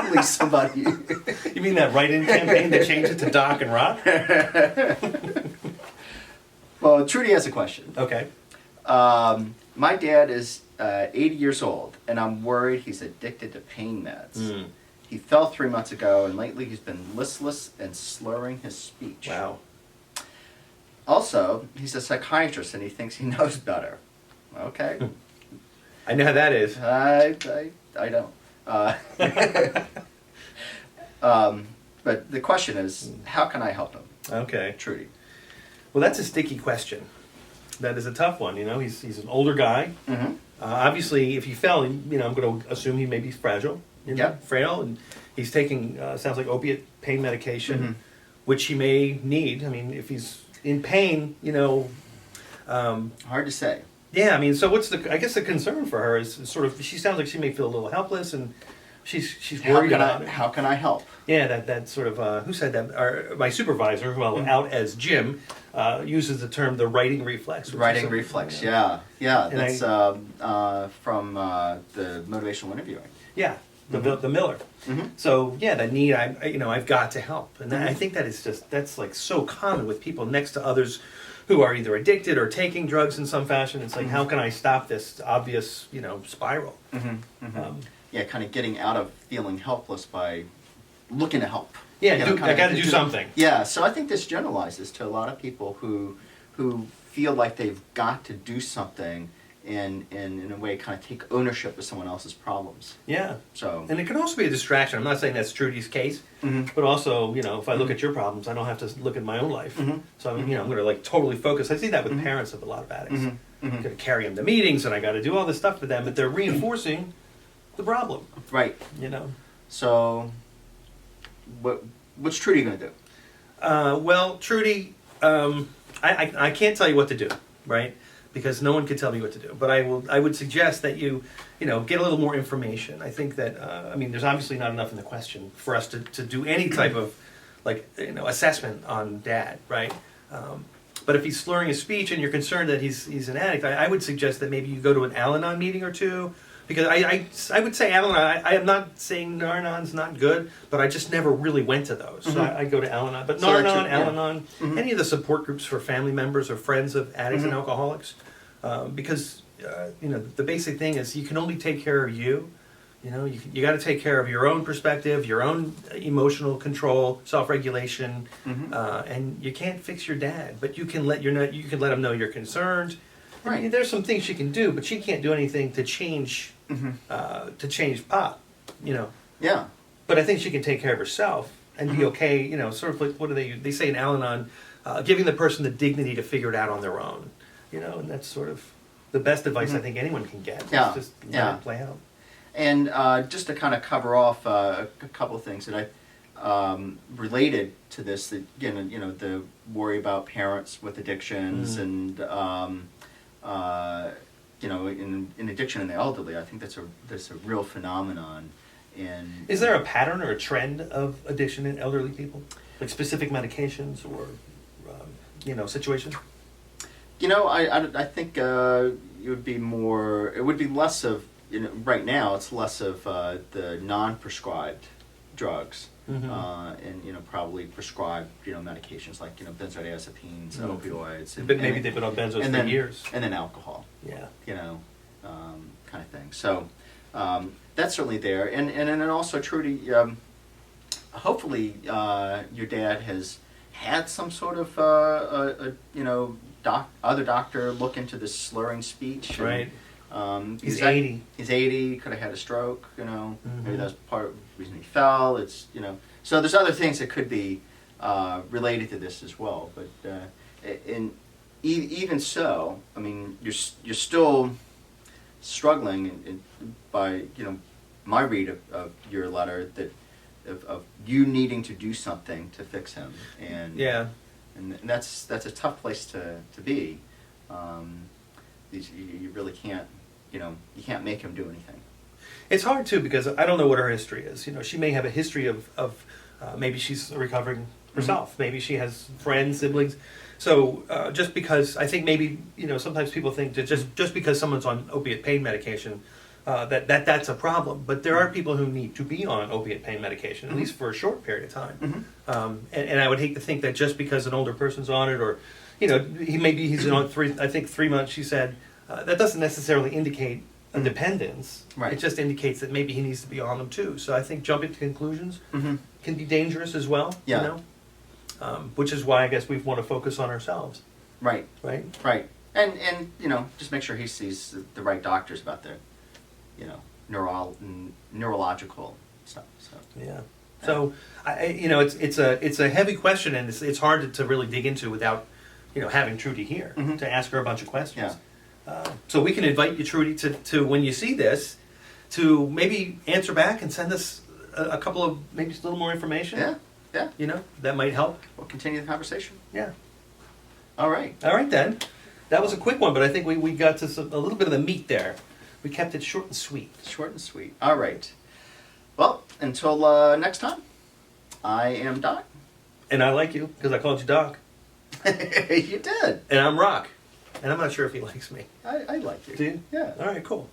probably somebody. You mean that write-in campaign to change it to Doc and Roc? Well, Trudy has a question. Okay. My dad is 80 years old, and I'm worried he's addicted to pain meds. He fell 3 months ago, and lately he's been listless and slurring his speech. Wow. Also, he's a psychiatrist, and he thinks he knows better. Okay. I know how that is. I don't. But the question is, how can I help him? Okay. Trudy. Well, that's a sticky question. That is a tough one. You know, he's an older guy. Mm-hmm. Obviously, if he fell, you know, I'm going to assume he may be fragile. You know, Yeah. frail, and he's taking sounds like opiate pain medication, which he may need. I mean, if he's in pain, you know. Hard to say. Yeah, I mean, so what's I guess the concern for her is sort of, she sounds like she may feel a little helpless, and she's worried about it. How can I help? Yeah, that sort of, who said that? My supervisor, well, out as Jim, uses the term the writing reflex. Writing reflex, yeah. Yeah, And that's from the motivational interviewing. Yeah, the Miller. Mm-hmm. So, yeah, that need, I've got to help. And I think that is that's like so common with people next to others who are either addicted or taking drugs in some fashion. It's like, how can I stop this obvious, spiral? Yeah, kind of getting out of feeling helpless by looking to help. Yeah, I got to do something. Yeah, so I think this generalizes to a lot of people who feel like they've got to do something and in a way kind of take ownership of someone else's problems. Yeah. So. And it can also be a distraction. I'm not saying that's Trudy's case, but also, if I look at your problems, I don't have to look at my own life. So, I'm going to like totally focus. I see that with parents of a lot of addicts. I'm going to carry them to meetings and I got to do all this stuff for them, but they're reinforcing the problem. Right. So, what's Trudy going to do? Well, Trudy, I can't tell you what to do, right? Because no one can tell me what to do. But I would suggest that you get a little more information. I think that there's obviously not enough in the question for us to do any type of assessment on Dad, right? But if he's slurring his speech and you're concerned that he's an addict, I would suggest that maybe you go to an Al-Anon meeting or two. Because I would say Al-Anon, I am not saying Nar-Anon's not good, but I just never really went to those. So I go to Al-Anon. But Nar-Anon, Al-Anon, any of the support groups for family members or friends of addicts and alcoholics, because, the basic thing is you can only take care of you. You got to take care of your own perspective, your own emotional control, self-regulation, and you can't fix your dad, but you can let him know you're concerned. Right. I mean, there's some things she can do, but she can't do anything to change Pop, Yeah. But I think she can take care of herself and be okay, sort of like, what do they say in Al-Anon, giving the person the dignity to figure it out on their own, and that's sort of the best advice I think anyone can get. Yeah. Just let it play out. And just to kind of cover off a couple of things that I related to this, that, again, the worry about parents with addictions and in addiction in the elderly, I think that's a real phenomenon. And is there a pattern or a trend of addiction in elderly people, like specific medications or situations? I think it would be more. It would be less of. Right now it's less of the non-prescribed drugs, and probably prescribed medications like benzodiazepines, opioids, but maybe they've been on benzos for years, and then alcohol. Yeah, kind of thing. So that's certainly there, and then also Trudy, hopefully your dad has had some sort of other doctor look into this slurring speech, right? He's 80. He's 80. Could have had a stroke. Maybe that's part of the reason he fell. It's so there's other things that could be related to this as well. But even so, I mean, you're still struggling by my read of your letter that of you needing to do something to fix him, and that's a tough place to be. You really can't, you can't make him do anything. It's hard too because I don't know what her history is. She may have a history of maybe she's recovering herself. Maybe she has friends, siblings. So just because I think maybe sometimes people think that just because someone's on opiate pain medication, that's a problem. But there are people who need to be on opiate pain medication, at least for a short period of time. And I would hate to think that just because an older person's on it, or he's on 3 months. She said that doesn't necessarily indicate a dependence. Right. It just indicates that maybe he needs to be on them too. So I think jumping to conclusions can be dangerous as well. Yeah. Which is why I guess we want to focus on ourselves. Right. Right. Right. And just make sure he sees the right doctors about their, neurological stuff. So. Yeah. So it's a heavy question, and it's hard to really dig into without having Trudy here to ask her a bunch of questions. Yeah. So we can invite you, Trudy, to when you see this, to maybe answer back and send us a couple of maybe just a little more information. Yeah. That might help. We'll continue the conversation. Yeah. All right. All right then. That was a quick one, but I think we got to a little bit of the meat there. We kept it short and sweet. Short and sweet. All right. Well, until next time, I am Doc. And I like you because I called you Doc. You did. And I'm Roc. And I'm not sure if he likes me. I like you. Do you? Yeah. All right, cool.